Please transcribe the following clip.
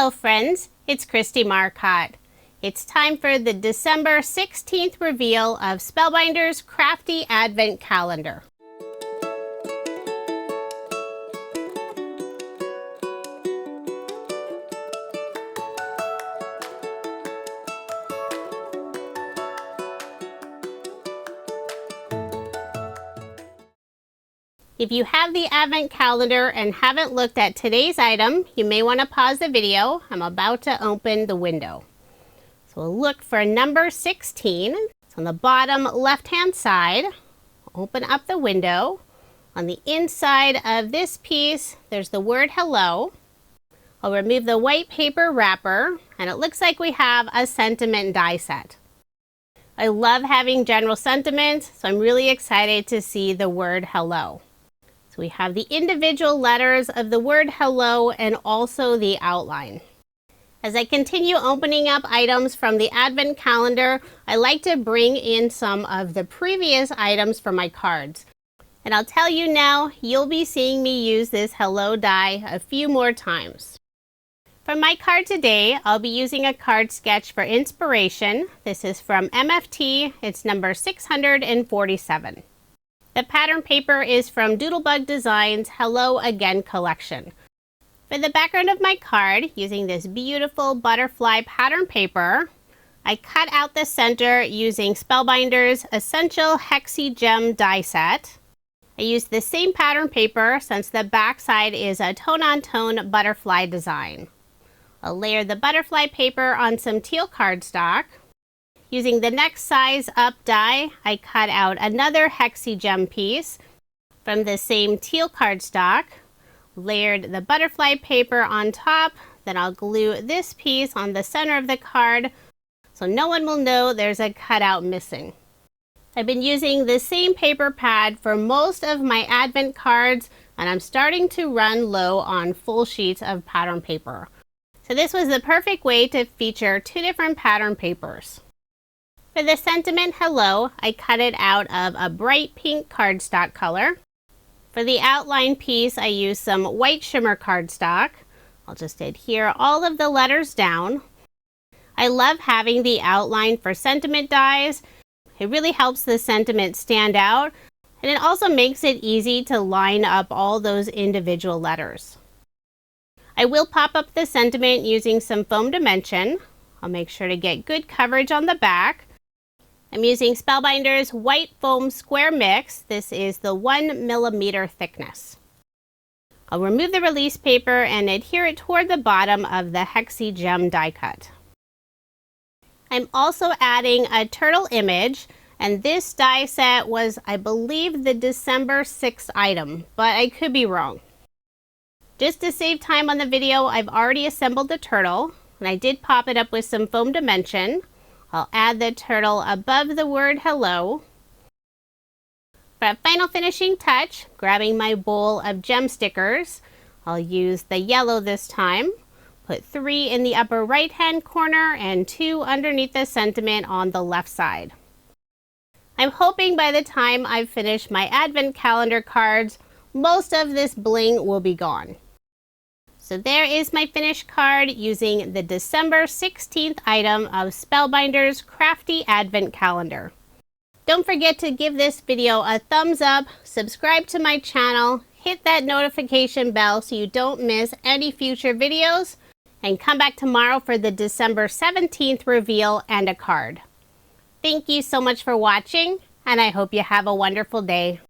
Hello friends, it's Kristie Marcotte. It's time for the December 16th reveal of Spellbinders Crafty Advent Calendar. If you have the Advent Calendar and haven't looked at today's item, you may want to pause the video. I'm about to open the window. So we'll look for number 16. It's on the bottom left-hand side. Open up the window. On the inside of this piece, there's the word hello. I'll remove the white paper wrapper, and it looks like we have a sentiment die set. I love having general sentiments, so I'm really excited to see the word hello. So we have the individual letters of the word hello and also the outline. As I continue opening up items from the Advent Calendar, I like to bring in some of the previous items for my cards. And I'll tell you now, you'll be seeing me use this hello die a few more times. For my card today, I'll be using a card sketch for inspiration. This is from MFT. It's number 647. The pattern paper is from Doodlebug Designs Hello Again collection. For the background of my card, using this beautiful butterfly pattern paper, I cut out the center using Spellbinders Essential Hexi-Gem die set. I used the same pattern paper since the back side is a tone-on-tone butterfly design. I'll layer the butterfly paper on some teal cardstock. Using the next size up die, I cut out another Hexi-Gem piece from the same teal cardstock, layered the butterfly paper on top, then I'll glue this piece on the center of the card so no one will know there's a cutout missing. I've been using the same paper pad for most of my Advent cards, and I'm starting to run low on full sheets of pattern paper. So this was the perfect way to feature two different pattern papers. For the sentiment hello, I cut it out of a bright pink cardstock color. For the outline piece, I used some white shimmer cardstock. I'll just adhere all of the letters down. I love having the outline for sentiment dies. It really helps the sentiment stand out, and it also makes it easy to line up all those individual letters. I will pop up the sentiment using some foam dimension. I'll make sure to get good coverage on the back. I'm using Spellbinders White Foam Square Mix. This is the 1 millimeter thickness. I'll remove the release paper and adhere it toward the bottom of the Hexi-Gem die cut. I'm also adding a turtle image, and this die set was, I believe, the December 6th item, but I could be wrong. Just to save time on the video, I've already assembled the turtle, and I did pop it up with some foam dimension. I'll add the turtle above the word hello. For a final finishing touch, grabbing my bowl of gem stickers, I'll use the yellow this time. Put 3 in the upper right hand corner and 2 underneath the sentiment on the left side. I'm hoping by the time I've finished my Advent Calendar cards, most of this bling will be gone. So there is my finished card using the December 16th item of Spellbinders Crafty Advent Calendar. Don't forget to give this video a thumbs up, subscribe to my channel, hit that notification bell so you don't miss any future videos, and come back tomorrow for the December 17th reveal and a card. Thank you so much for watching, and I hope you have a wonderful day.